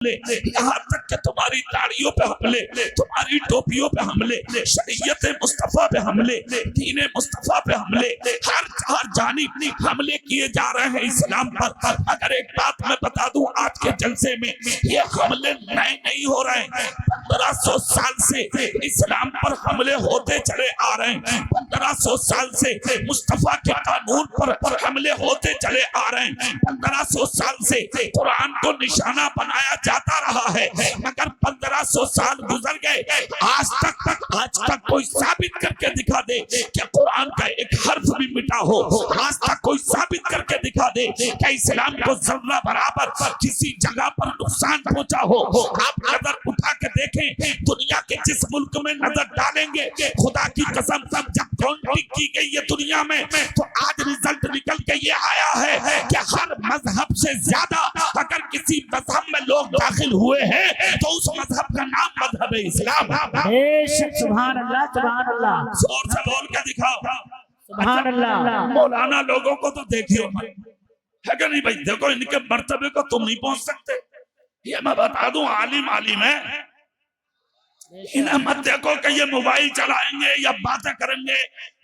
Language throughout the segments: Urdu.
یہاں تک کہ تمہاری داڑھیوں پہ حملے، تمہاری ٹوپیوں پہ حملے، شریعت مصطفیٰ پہ حملے، دین مصطفیٰ پہ حملے، ہر جانب حملے کیے جا رہے ہیں اسلام پر۔ اگر ایک بات میں بتا دوں آج کے جلسے میں، یہ حملے نئے نہیں ہو رہے ہیں، 1500 سال سے اسلام پر حملے ہوتے چلے آ رہے ہیں، 1500 سال سے مصطفیٰ کے قانون پر حملے ہوتے چلے آ رہے ہیں، 1500 سال سے قرآن کو نشانہ بنایا جاتا رہا ہے، مگر 1500 سال گزر گئے، آج تک کوئی ثابت کر کے دکھا دے کہ قرآن کا ایک حرف بھی مٹا ہو، آج تک کوئی ثابت کر کے دکھا دے کہ اسلام کو ذرہ برابر کسی جگہ پر نقصان پہنچا ہو۔ آپ نظر اٹھا کے دیکھیں، دنیا کے جس ملک میں نظر ڈالیں گے، خدا کی قسم جب کاؤنٹنگ کی گئی ہے دنیا میں، تو آج رزلٹ نکل کے یہ آیا ہے کہ ہر مذہب سے زیادہ اگر کسی مذہب میں لوگ داخل ہوئے ہیں تو اس مذہب کا نام مذہب اسلام۔ بے شک، سبحان اللہ، سبحان اللہ، زور سے بول کے دکھاؤ، سبحان اللہ۔ مولانا لوگوں کو تو دیکھیے ہے کہ نہیں بھائی، دیکھو ان کے مرتبے کو تم نہیں پہنچ سکتے۔ یہ میں بتا دوں عالم ہے، انہیں مت دیکھو کہ یہ موبائل چلائیں گے یا باتیں کریں گے،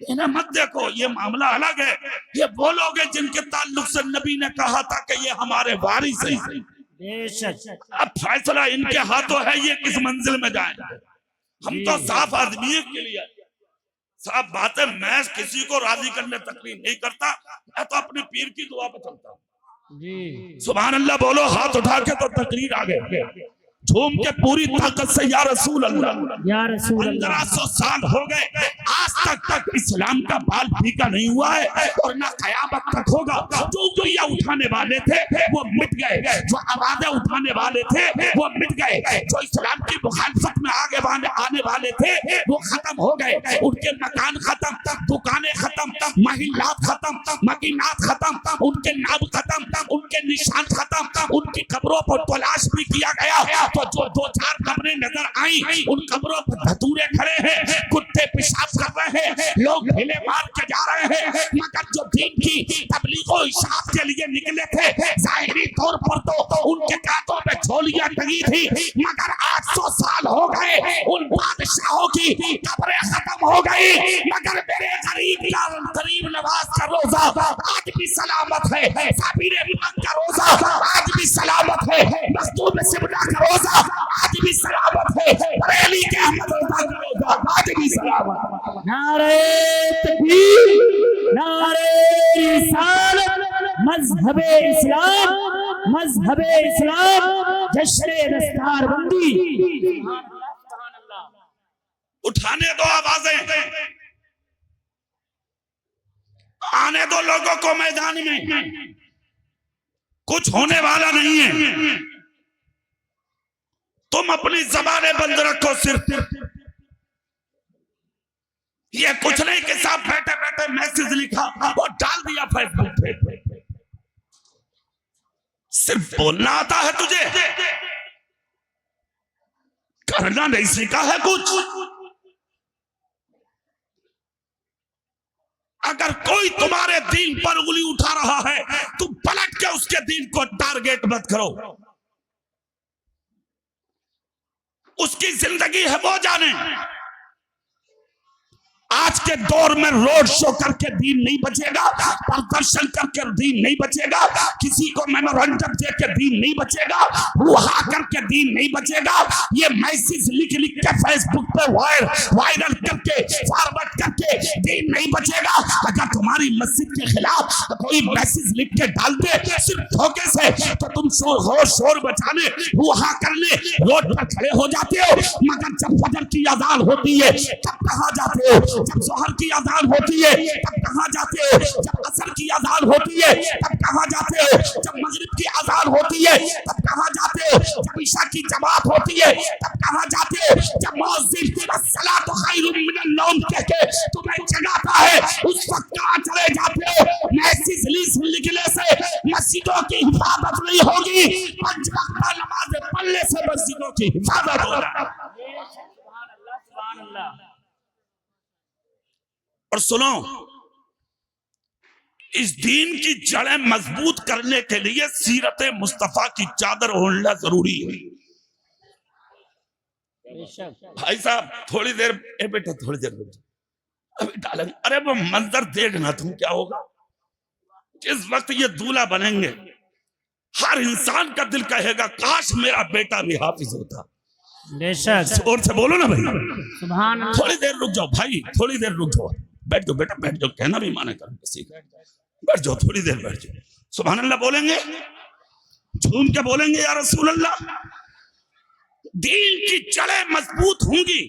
انہیں مت دیکھو، یہ معاملہ الگ ہے۔ یہ وہ لوگ ہیں جن کے تعلق سے نبی نے کہا تھا کہ یہ ہمارے وارث ہیں۔ بے شک، اب فیصلہ ان کے ہاتھوں ہے یہ کس منزل میں جائیں۔ ہم تو صاف آدمی کے لیے صاف بات ہے، میں کسی کو راضی کرنے تقریر نہیں کرتا، میں تو اپنے پیر کی دعا پہ چلتا ہوں۔ جی سبحان اللہ بولو، ہاتھ اٹھا کے تو تقریر آگے جھوم کے پوری طاقت سے یا رسول اللہ، یا رسول اللہ۔ 1500 سال ہو گئے، آج تک اسلام کا بال پھیکا نہیں ہوا ہے اور نہ قیامت تک ہوگا۔ جو انگلیاں اٹھانے والے تھے وہ مٹ گئے، جو آوازیں اٹھانے والے تھے وہ مٹ گئے، جو اسلام کی مخالفت میں آگے آنے والے تھے وہ ختم ہو گئے، ان کے مکان ختم، دکانیں ختم، محلات ختم، مکینات ختم، ان کے نام ختم، ان کے نشان ختم، ان کی قبروں پر تلاش بھی کیا گیا تو جو دو چار قبریں نظر آئیں ان قبروں پر دھتورے کھڑے ہیں، کتے پیشاب کر رہے ہیں، لوگ ڈھیلے مار کے جا رہے ہیں، مگر جو دین کی تبلیغ و اشاعت کے لیے نکلے تھے ظاہری طور پر تو ان کے کانٹوں پہ جھولیاں ٹنگی تھی، مگر 800 سال ہو گئے، ان بادشاہوں کی قبریں ختم ہو گئی، مگر میرے غریب نواز کا روزہ آج بھی سلامت ہے، صابر ملک کا روزہ آج بھی سلامت ہے، مخدوم سبلا کا روزہ آج بھی سلامت ہے، بریلی کے احمد رضا کا روزہ آج بھی سلامت ہے۔ نعرہ تکبیر، نعرہ رسالت، مذہب اسلام، مذہب اسلام، جشن دستار بندی۔ اٹھانے دو آوازیں، آنے دو لوگوں کو میدان میں، کچھ ہونے والا نہیں ہے۔ تم اپنی زبانیں بند رکھو، صرف یہ کچھ نہیں کہ صاحب بیٹھے بیٹھے میسج لکھا اور ڈال دیا فیس بک پہ، صرف بولنا آتا ہے تجھے، کرنا نہیں سیکھا ہے کچھ۔ اگر کوئی تمہارے دین پر انگلی اٹھا رہا ہے تو پلٹ کے اس کے دین کو ٹارگیٹ مت کرو، اس کی زندگی ہے وہ جانے۔ آج کے دور میں روڈ شو کر کے دین نہیں بچے گا، پردرشن کر کے دین نہیں بچے گا، کسی کو میمورنڈم دے کے دین نہیں بچے گا، ہوا کر کے دین نہیں بچے گا، یہ میسج لکھ کے فیس بک پہ وائرل کر کے فارورڈ کر کے دین نہیں بچے گا۔ اگر تمہاری مسجد کے خلاف کوئی میسج لکھ کے ڈال دے صرف دھوکے سے تو تم شور بچانے ہوا کرنے روڈ پر کھڑے ہو جاتے ہو، مگر جب فجر کی اذان ہوتی ہے تب کہاں جاتے ہو؟ جب ظہر کی اذان ہوتی ہے تب کہاں جاتے ہو؟ جب عصر کی اذان ہوتی ہے تب کہاں جاتے ہو؟ جب مغرب کی اذان ہوتی ہے تب کہاں جاتے ہو؟ جب عشاء کی جماعت ہوتی ہے تب کہاں جاتے ہو؟ جب مؤذن الصلاۃ خیر من النوم کہہ کے تمہیں جگاتا ہے اس وقت کہاں چلے جاتے ہو؟ میسج لکھنے سے مسجدوں کی حفاظت نہیں ہوگی، 5 وقت نماز پڑھنے سے مسجدوں کی حفاظت ہوگی۔ سبحان اللہ۔ اور سنو، اس دین کی جڑیں مضبوط کرنے کے لیے سیرت مصطفیٰ کی چادر اوڑھنا ضروری ہے. بھائی صاحب تھوڑی دیر اے بیٹا تھوڑی دیر رک جاؤ ابھی ڈالیں. ارے وہ منظر دیکھنا تم کیا ہوگا جس وقت یہ دولہا بنیں گے. ہر انسان کا دل کہے گا کاش میرا بیٹا بھی حافظ ہوتا. بے شک. اور سے بولو نا بھائی. سبحان اللہ. تھوڑی دیر رک جاؤ بھائی, تھوڑی دیر رک جاؤ. بیٹھ جاؤ بیٹا بیٹھ جاؤ, کہنا بھی مانا کرو کسی کا. بیٹھ جاؤ تھوڑی دیر بیٹھ جاؤ. سبحان اللہ بولیں گے, جھوم کے بولیں گے یا رسول اللہ. دین کی جڑیں مضبوط ہوں گی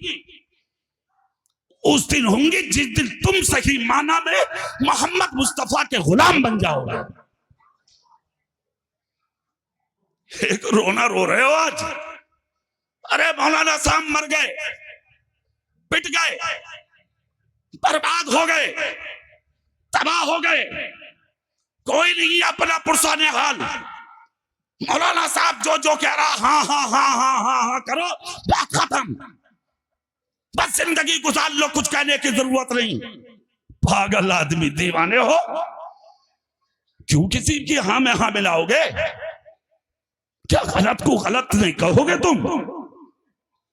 اس دن ہوں گی جس دن تم صحیح معنی میں محمد مصطفیٰ کے غلام بن جاؤ گے. ایک رونا رو رہے ہو آج. ارے مولانا صاحب مر گئے, پٹ گئے, برباد ہو گئے, تباہ ہو گئے, کوئی نہیں اپنا پرسان حال. مولانا صاحب جو کہہ رہا ہاں ہاں ہاں ہاں ہاں ہاں کرو, بات ختم. بس زندگی گزار لو, کچھ کہنے کی ضرورت نہیں. پاگل آدمی دیوانے ہو, کیوں کسی کی ہاں میں ہاں ملاؤ گے؟ کیا غلط کو غلط نہیں کہو گے تم؟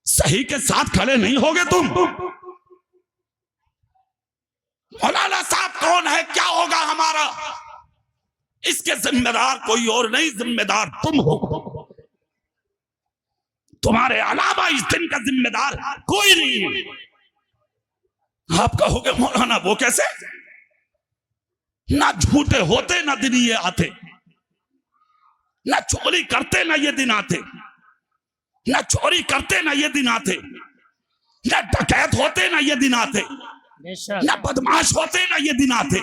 صحیح کے ساتھ کھڑے نہیں ہوگے تم؟ مولانا صاحب کون ہے, کیا ہوگا ہمارا؟ اس کے ذمہ دار کوئی اور نہیں, ذمہ دار تم ہو. تمہارے علاوہ اس دن کا ذمہ دار کوئی نہیں ہے. آپ کہو گے مولانا وہ کیسے؟ نہ جھوٹے ہوتے نہ دن یہ آتے, نہ چوری کرتے نہ یہ دن آتے, نہ چوری کرتے نہ یہ دن آتے, نہ ڈکیت ہوتے نہ یہ دن آتے, نہ بدماش ہوتے نہ یہ دن آتے,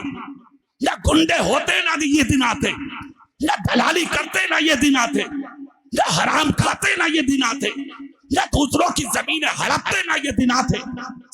نہ گنڈے ہوتے نہ یہ دن آتے, نہ دلالی کرتے نہ یہ دن آتے, نہ حرام کھاتے نہ یہ دن آتے, نہ دوسروں کی زمینیں ہڑپتے نہ یہ دن آتے.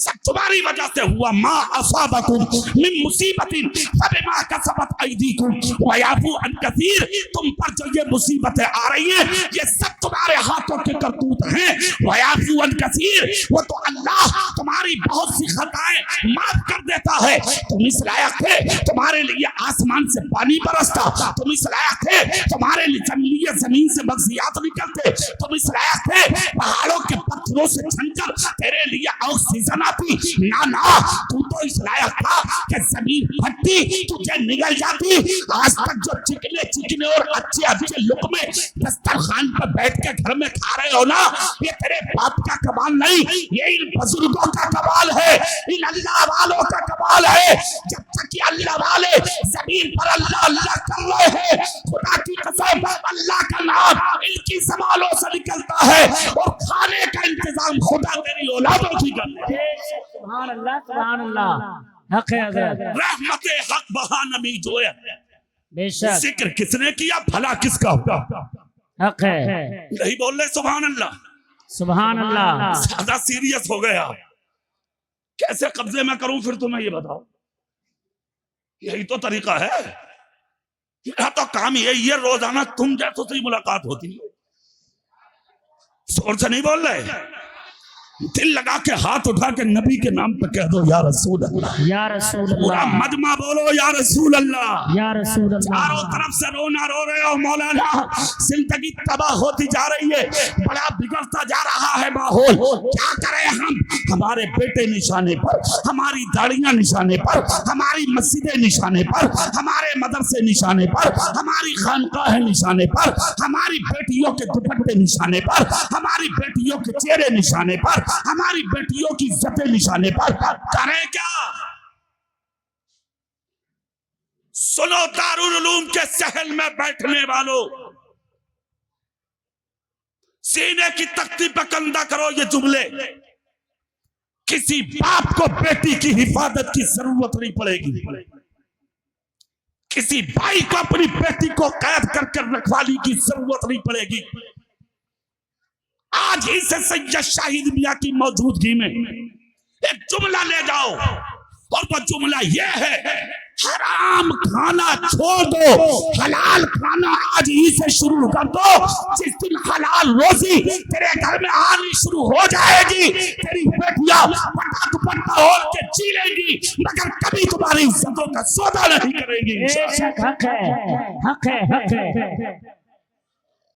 سب تمہاری وجہ سے ہوا. ما اصابکم من مصیبت فبما کسبت ایدیکم ویعفو عن کثیر. تم پر جو یہ مصیبتیں آ رہی ہیں یہ سب تمہارے ہاتھوں کے کرتوت ہیں. ویعفو عن کثیر, وہ تو اللہ تمہاری بہت سی خطائیں معاف کر دیتا ہے. تم اس لائق تھے تمہارے لیے آسمان سے پانی برستا, تم اس لائق تھے تمہارے لیے زمین سے مغزیات نکلتے, تم اس لائق تھے پہاڑوں کے پتھروں سے چھن کر تیرے لیے آکسیجن آتی. نہ تو اس لائق تھا کہ زمین پھٹتی تجھے نگل جاتی. آج تک جو چکنے اور اچھے لقمے دسترخوان پر بیٹھ کے گھر میں کھا رہے ہو نا, یہ تیرے باپ کا کمال نہیں, یہ ان بزرگوں کا کمال ہے, ان اللہ والوں کا کمال ہے. جب تک یہ اللہ والے زمین پر اللہ اللہ کر رہے ہیں, خدا کی قسم اللہ کا نام ان کی زبانوں سے نکلتا ہے اور کھانے کا انتظام خدا تیری اولادوں کی کرتا ہے. سبحان اللہ سبحان اللہ. حق ہے حضرت. رحمت حق بہا نمی جو ہے. بے شک. ذکر کس نے کیا, بھلا کس کا ہوگا؟ حق ہے. نہیں بول رہے سبحان اللہ. سبحان اللہ. زیادہ سیریس ہو گیا. کیسے قبضے میں کروں پھر تمہیں یہ بتاؤ. یہی تو طریقہ ہے. میرا تو کام یہی ہے, روزانہ تم جیسوں سے ملاقات ہوتی ہے. زور سے نہیں بول رہے, دل لگا کے ہاتھ اٹھا کے نبی کے نام پہ کہہ دو یا رسول اللہ, یا رسول پورا اللہ, مجمع بولو یا رسول اللہ. یا رسول اللہ. چاروں طرف سے رونا رو رہے ہو مولانا, زندگی تباہ ہوتی جا رہی ہے, بڑا بگڑتا جا رہا ہے ماحول. کیا کریں ہم؟ ہمارے بیٹے نشانے پر, ہماری داڑیاں نشانے پر, ہماری مسجدیں نشانے پر, ہمارے مدرسے نشانے پر, ہماری خانقاہیں نشانے پر, ہماری بیٹیوں کے دوپٹے نشانے پر, ہماری بیٹیوں کے چہرے نشانے پر, ہماری بیٹیوں کی عزت نشانے پر. کریں کیا؟ سنو دارالعلوم کے سہل میں بیٹھنے والوں, سینے کی تختی پہ کندہ کرو یہ جملے. کسی باپ کو بیٹی کی حفاظت کی ضرورت نہیں پڑے گی, کسی بھائی کو اپنی بیٹی کو قید کر کے رکھوالی کی ضرورت نہیں پڑے گی. آج ہی سے سید شاہد میاں کی موجودگی میں ایک جملہ لے جاؤ, اور وہ جملہ یہ ہے حرام کھانا چھوڑ دو، حلال کھانا آج ہی سے شروع کر دو. جس دن حلال روزی تیرے گھر میں آنی شروع ہو جائے گی، تیری بیٹیاں پٹا دوپٹا اوڑھ کے جی لیں گی، مگر کبھی تمہاری عزتوں کا سودا نہیں کریں گی. حق ہے، حق ہے، حق ہے.